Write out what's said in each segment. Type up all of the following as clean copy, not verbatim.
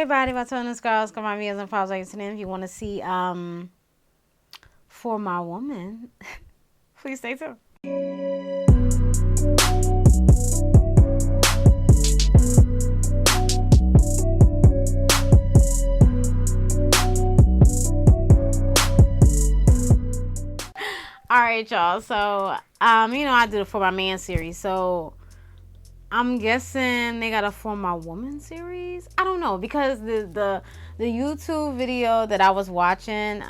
everybody, my Tony's girls, come on me as I'm following today. If you want to see For My Woman, please stay tuned. All right, y'all. So, I do the For My Man series. So, I'm guessing they got a For My Woman series. I don't know, because the YouTube video that I was watching,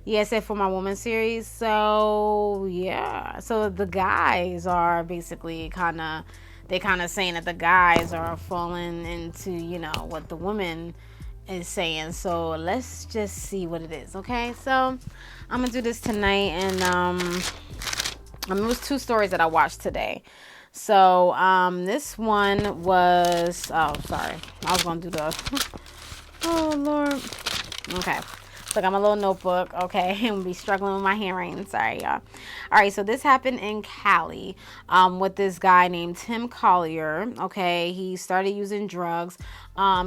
it said For My Woman series. So yeah, so the guys are basically kind of saying that the guys are falling into what the woman is saying. So let's just see what it is. Okay, so I'm gonna do this tonight, and it was 2 stories that I watched today. So, this one was, oh, sorry. I was going to do the, oh, Lord. Okay. So I got my little notebook, okay, and we'll be struggling with my hearing. Sorry, y'all. All right, so this happened in Cali with this guy named Tim Collier, okay. He started using drugs.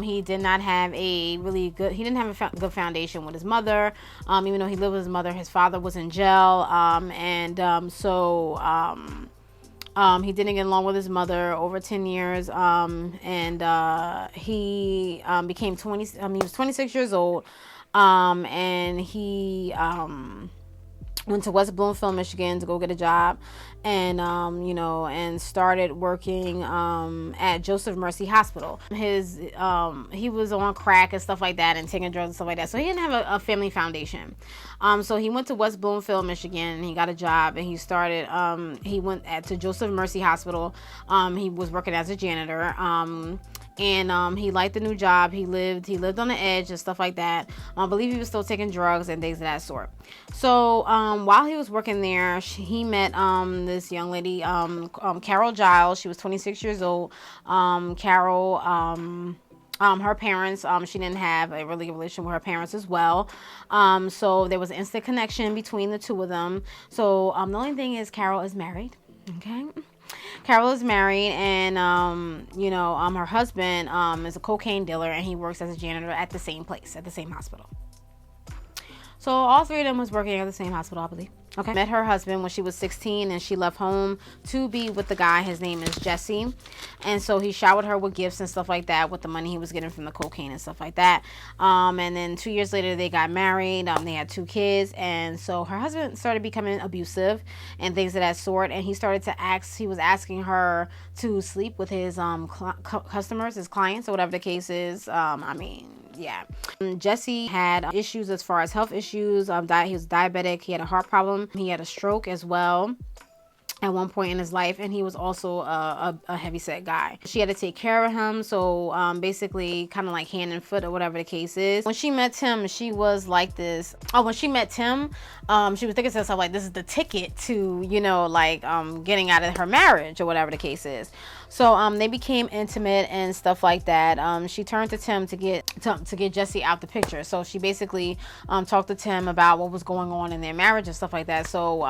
He did not have he didn't have a good foundation with his mother. Even though he lived with his mother, his father was in jail, he didn't get along with his mother over 10 years, he became he was 26 years old, and he went to West Bloomfield, Michigan to go get a job, and and started working at Joseph Mercy Hospital. He was on crack and stuff like that, and taking drugs and stuff like that, so he didn't have a family foundation. So he went to West Bloomfield, Michigan, and he got a job, and he started he went to Joseph Mercy Hospital. He was working as a janitor, and he liked the new job. He lived on the edge and stuff like that. I believe he was still taking drugs and things of that sort. So while he was working there, he met this young lady, Carol Giles. She was 26 years old. Carol, her parents, she didn't have a really good relation with her parents as well. So there was an instant connection between the two of them. So the only thing is, Carol is married. Okay. Carol is married, and her husband is a cocaine dealer, and he works as a janitor at the same place, at the same hospital. So all 3 of them was working at the same hospital, I believe. Okay. Met her husband when she was 16, and she left home to be with the guy. His name is Jesse. And so he showered her with gifts and stuff like that with the money he was getting from the cocaine and stuff like that. And then 2 years later, they got married. They had 2 kids. And so her husband started becoming abusive and things of that sort. And he was asking her to sleep with his customers, his clients, or whatever the case is. Yeah. Jesse had issues as far as health issues. He was diabetic. He had a heart problem. He had a stroke as well at one point in his life, and he was also a heavyset guy. She had to take care of him, so basically kind of like hand and foot or whatever the case is. When she met Tim, she was like this. When she met Tim, she was thinking to herself, like, this is the ticket to, getting out of her marriage or whatever the case is. So they became intimate and stuff like that. She turned to Tim to get Jesse out the picture. So she basically talked to Tim about what was going on in their marriage and stuff like that. So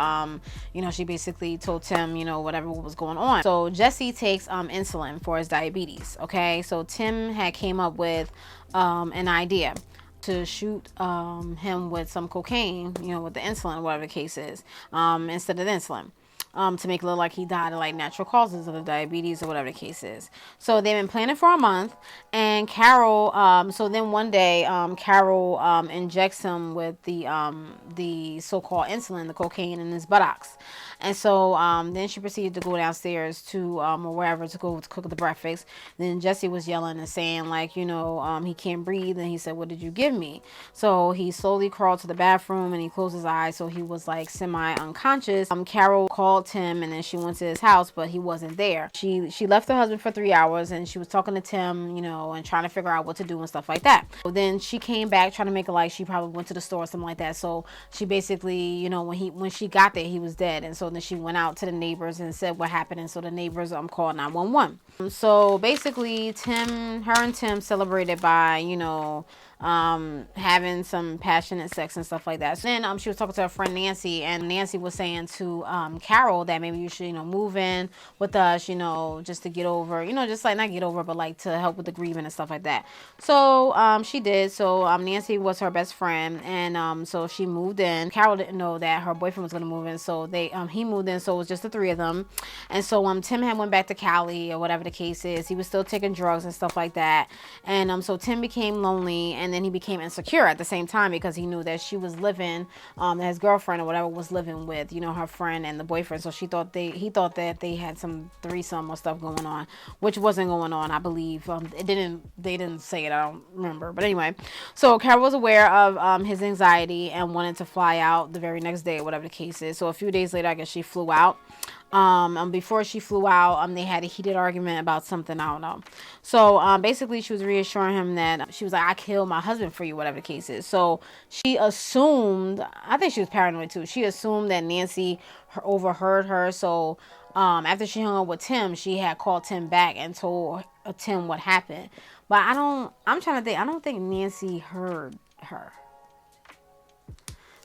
she basically told Tim what was going on. So Jesse takes insulin for his diabetes. Okay, so Tim had came up with an idea to shoot him with some cocaine, with the insulin, whatever the case is, instead of the insulin. To make it look like he died of natural causes of the diabetes or whatever the case is. So they've been planning for a month, and Carol, so then one day, Carol injects him with the so-called insulin, the cocaine, in his buttocks. And so then she proceeded to go downstairs to or wherever to go to cook the breakfast. Then Jesse was yelling and saying he can't breathe, and he said, "What did you give me?" So he slowly crawled to the bathroom, and he closed his eyes, so he was semi-unconscious. Carol called Tim, and then she went to his house, but he wasn't there. She left her husband for 3 hours, and she was talking to Tim, and trying to figure out what to do and stuff like that. So then she came back trying to make it like she probably went to the store or something like that. So she basically, when she got there, he was dead. And so then she went out to the neighbors and said what happened, and so the neighbors called 911. So basically her and Tim celebrated by having some passionate sex and stuff like that. So then she was talking to her friend Nancy, and Nancy was saying to Carol that maybe you should, move in with us, just to get over, just like not get over, but like to help with the grieving and stuff like that. So she did. So Nancy was her best friend, and so she moved in. Carol didn't know that her boyfriend was gonna move in, so he moved in. So it was just the three of them, and so Tim had went back to Cali or whatever the case is. He was still taking drugs and stuff like that, and so Tim became lonely, and then he became insecure at the same time because he knew that she was living, his girlfriend or whatever was living with, her friend and the boyfriend. So he thought that they had some threesome or stuff going on, which wasn't going on, I believe. They didn't say it, I don't remember, but anyway. So Carol was aware of his anxiety and wanted to fly out the very next day or whatever the case is. So a few days later, I guess she flew out. Before she flew out, they had a heated argument about something, I don't know. So basically she was reassuring him that she was like, I killed my husband for you, whatever the case is. So she assumed, I think she was paranoid too, she assumed that Nancy overheard her. So after she hung up with Tim, she had called Tim back and told Tim what happened. But I'm trying to think, I don't think Nancy heard her.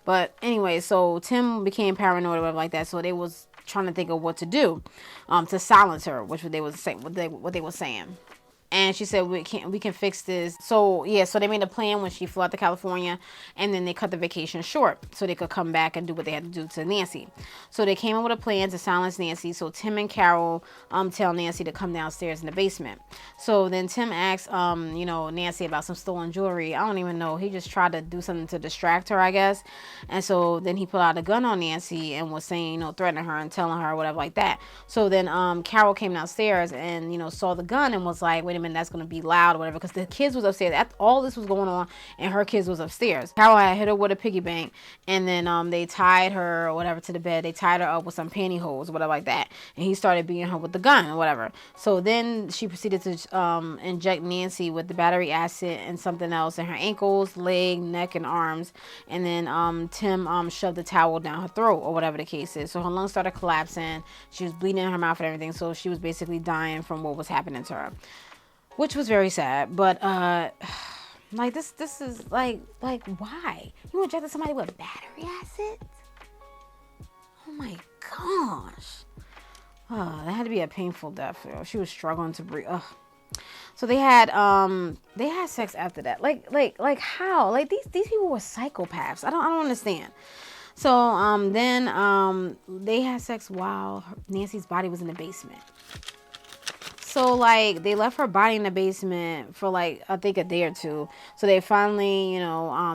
But anyway, so Tim became paranoid or whatever like that. So they was trying to think of what to do to silence her, which what they were saying. And she said, we can fix this. So yeah, so they made a plan when she flew out to California, and then they cut the vacation short so they could come back and do what they had to do to Nancy. So they came up with a plan to silence Nancy. So Tim and Carol tell Nancy to come downstairs in the basement. So then Tim asked Nancy about some stolen jewelry. I don't even know. He just tried to do something to distract her, I guess. And so then he pulled out a gun on Nancy and was saying, threatening her and telling her whatever like that. So then Carol came downstairs and saw the gun and was like, wait a minute, that's going to be loud or whatever, because the kids was upstairs. All this was going on and her kids was upstairs. Carol had hit her with a piggy bank, and then they tied her or whatever to the bed. They tied her up with some pantyhose or whatever like that, and he started beating her with the gun or whatever. So then she proceeded to inject Nancy with the battery acid and something else in her ankles, leg, neck, and arms. And then Tim shoved the towel down her throat or whatever the case is. So her lungs started collapsing. She was bleeding in her mouth and everything. So she was basically dying from what was happening to her, which was very sad. But like this is like why you injected somebody with battery acid? Oh my gosh. That had to be a painful death. She was struggling to breathe. So they had sex after that. Like how? Like these people were psychopaths. I don't understand. So then they had sex while Nancy's body was in the basement. So, like, they left her body in the basement for, like, I think a day or two. So they finally,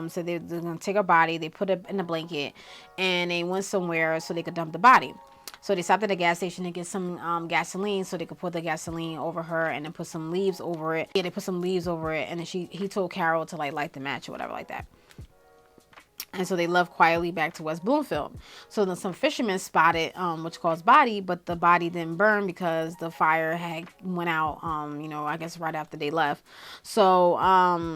said they're going to take her body. They put it in a blanket, and they went somewhere so they could dump the body. So they stopped at a gas station to get some gasoline so they could put the gasoline over her and then put some leaves over it. Yeah, they put some leaves over it, and then he told Carol to, like, light the match or whatever like that. And so they left quietly back to West Bloomfield. So then some fishermen spotted which caused body, but the body didn't burn because the fire had went out, I guess right after they left. So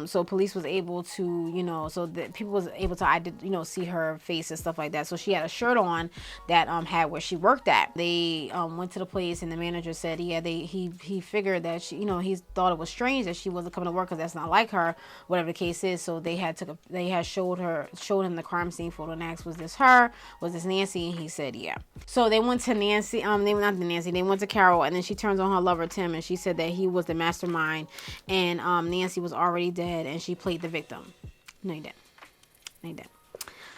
so police was able to, so the people was able to, see her face and stuff like that. So she had a shirt on that had where she worked at. They went to the place, and the manager said, yeah, he figured that she, he thought it was strange that she wasn't coming to work because that's not like her, whatever the case is. So they had showed him the crime scene photo and asked, was this her? Was this Nancy? And he said, yeah. So they went to Nancy, they went to Carol, and then she turns on her lover, Tim, and she said that he was the mastermind, and Nancy was already dead, and she played the victim. No, he didn't.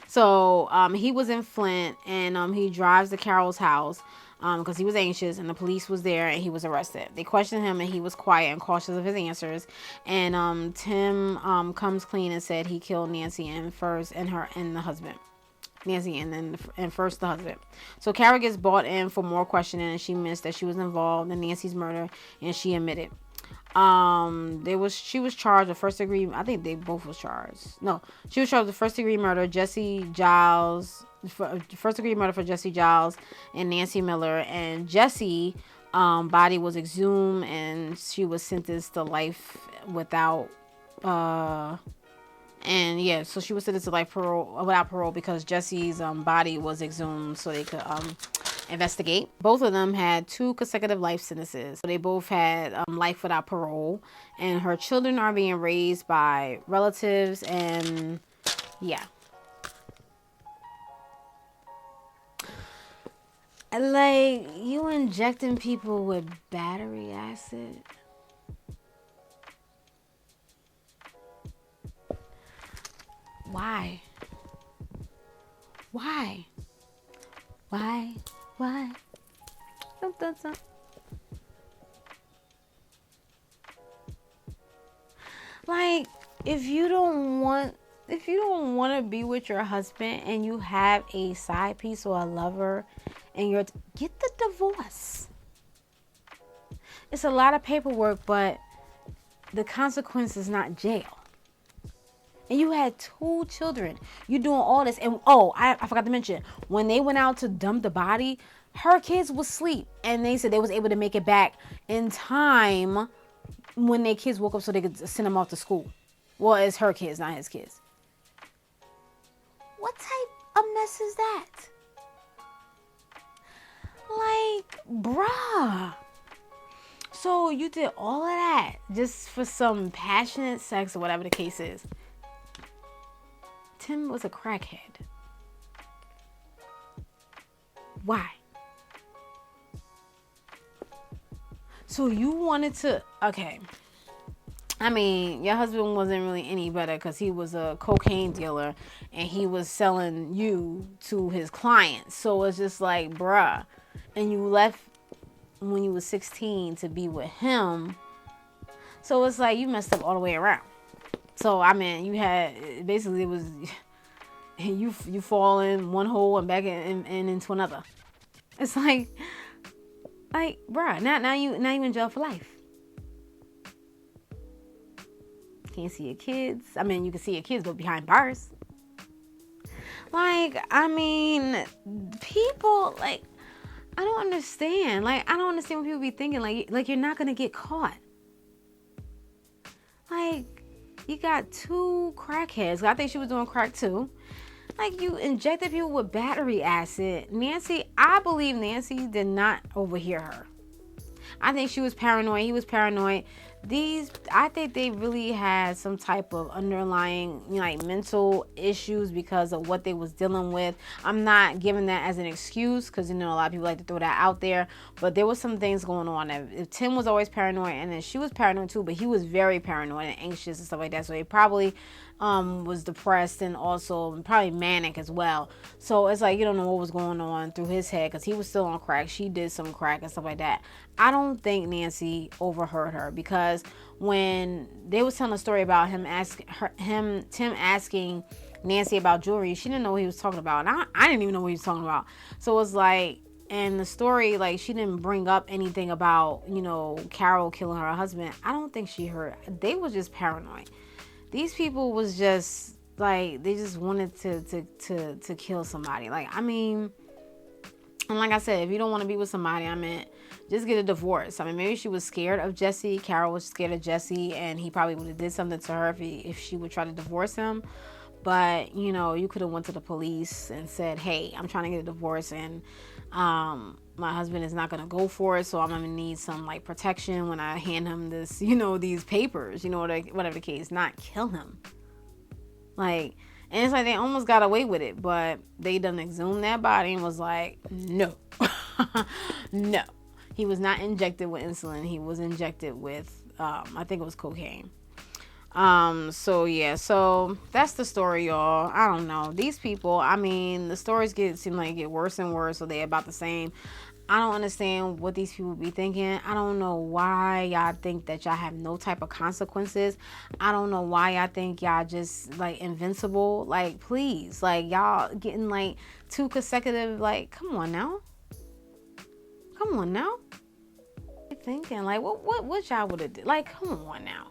So he was in Flint, and he drives to Carol's house because he was anxious, and the police was there, and he was arrested. They questioned him, and he was quiet and cautious of his answers. And Tim comes clean and said he killed Nancy and the husband. Nancy and first the husband. So Carol gets brought in for more questioning, and she admits that she was involved in Nancy's murder, and she admitted. She was charged with first degree. I think they both was charged. No, she was charged with first degree murder. First degree murder for Jesse Giles and Nancy Miller, and Jesse body was exhumed, and she was sentenced to life without so she was sentenced to life without parole because Jesse's body was exhumed so they could investigate. Both of them had 2 consecutive life sentences. They both had life without parole, and her children are being raised by relatives, and yeah. Like, you injecting people with battery acid? Why? Why? Why? Why? Dun. Like, if you don't want to be with your husband and you have a side piece or a lover and get the divorce. It's a lot of paperwork, but the consequence is not jail. And you had 2 children. You doing all this. And I forgot to mention, when they went out to dump the body, her kids was asleep. And they said they was able to make it back in time when their kids woke up so they could send them off to school. Well, it's her kids, not his kids. What type of mess is that? Like, bruh. So you did all of that just for some passionate sex or whatever the case is. Tim was a crackhead. Why? So you wanted to... Okay. I mean, your husband wasn't really any better because he was a cocaine dealer and he was selling you to his clients. So it's just like, bruh. And you left when you were 16 to be with him. So it's like you messed up all the way around. So, I mean, you had... Basically, it was... You fall in one hole and back in into another. It's like, bruh, now you in jail for life. Can't see your kids. I mean, you can see your kids, but behind bars. Like, I mean, people, like, I don't understand. Like, I don't understand what people be thinking. Like you're not gonna get caught. Like, you got 2 crackheads. I think she was doing crack too. Like, you injected people with battery acid. I believe Nancy did not overhear her. I think she was paranoid. He was paranoid. I think they really had some type of underlying, like, mental issues because of what they was dealing with. I'm not giving that as an excuse because, a lot of people like to throw that out there. But there was some things going on. If Tim was always paranoid, and then she was paranoid too, but he was very paranoid and anxious and stuff like that. So he probably was depressed and also probably manic as well. So it's like you don't know what was going on through his head because he was still on crack. She did some crack and stuff like that. I don't think Nancy overheard her because when they was telling a story about Tim asking Nancy about jewelry, she didn't know what he was talking about. And I didn't even know what he was talking about. So it was like, and the story, like, she didn't bring up anything about, Carol killing her husband. I don't think she heard. They was just paranoid. These people was just like, they just wanted to kill somebody. Like, I mean, and like I said, if you don't want to be with somebody, just get a divorce. I mean, maybe she was scared of Jesse. Carol was scared of Jesse, and he probably would have did something to her if she would try to divorce him. But, you could have went to the police and said, hey, I'm trying to get a divorce, and my husband is not going to go for it, so I'm going to need some, like, protection when I hand him this, these papers, whatever the case, not kill him. Like, and it's like they almost got away with it, but they done exhumed that body and was like, no. No. He was not injected with insulin. He was injected with, I think it was cocaine. So that's the story, y'all. I don't know. These people, I mean, the stories seem like get worse and worse, so they're about the same. I don't understand what these people be thinking. I don't know why y'all think that y'all have no type of consequences. I don't know why y'all think y'all just, like, invincible. Like, please. Like, y'all getting, like, 2 consecutive, like, come on now. Come on now. Thinking, like, what y'all would have did? Like, come on now.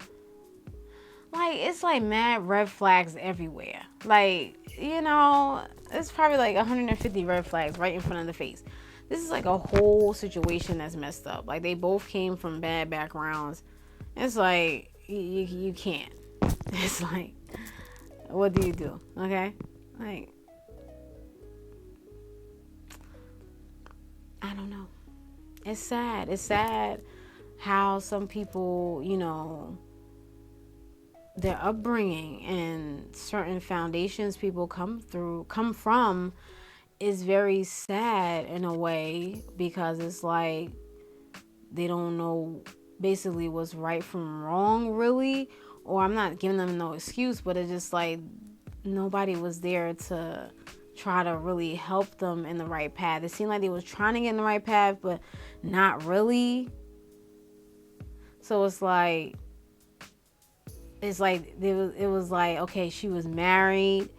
Like, it's like mad red flags everywhere. Like, it's probably like 150 red flags right in front of the face. This is like a whole situation that's messed up. Like, they both came from bad backgrounds. It's like, you can't. It's like, what do you do? Okay? Like, It's sad. It's sad how some people, you know, their upbringing and certain foundations people come from is very sad in a way, because it's like they don't know basically what's right from wrong, really. Or I'm not giving them no excuse, but it's just like nobody was there to try to really help them in the right path. It seemed like they was trying to get in the right path, but not really. So it's like it was like, okay, she was married,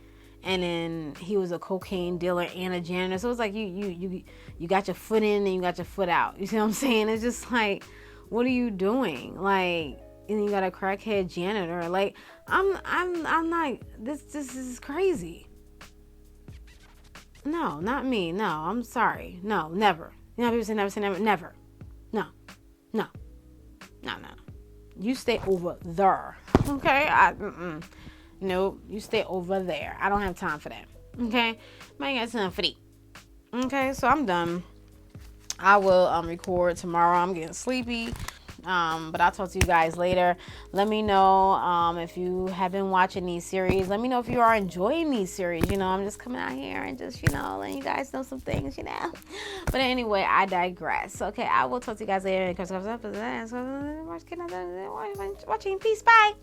and then he was a cocaine dealer and a janitor. So it's like you got your foot in and you got your foot out. You see what I'm saying? It's just like, what are you doing? Like, and you got a crackhead janitor. Like, I'm not. This is crazy. No, not me. No, I'm sorry. No, never. You know, people say never, never. No. You stay over there. Okay? Nope. You stay over there. I don't have time for that. Okay? I ain't got time for that. Okay? So I'm done. I will record tomorrow. I'm getting sleepy. But I'll talk to you guys later. Let me know if you have been watching these series. Let me know if you are enjoying these series. You know, I'm just coming out here and just, you know, letting you guys know some things, you know. But anyway, I digress. Okay, I will talk to you guys later. Watching. Peace. Bye.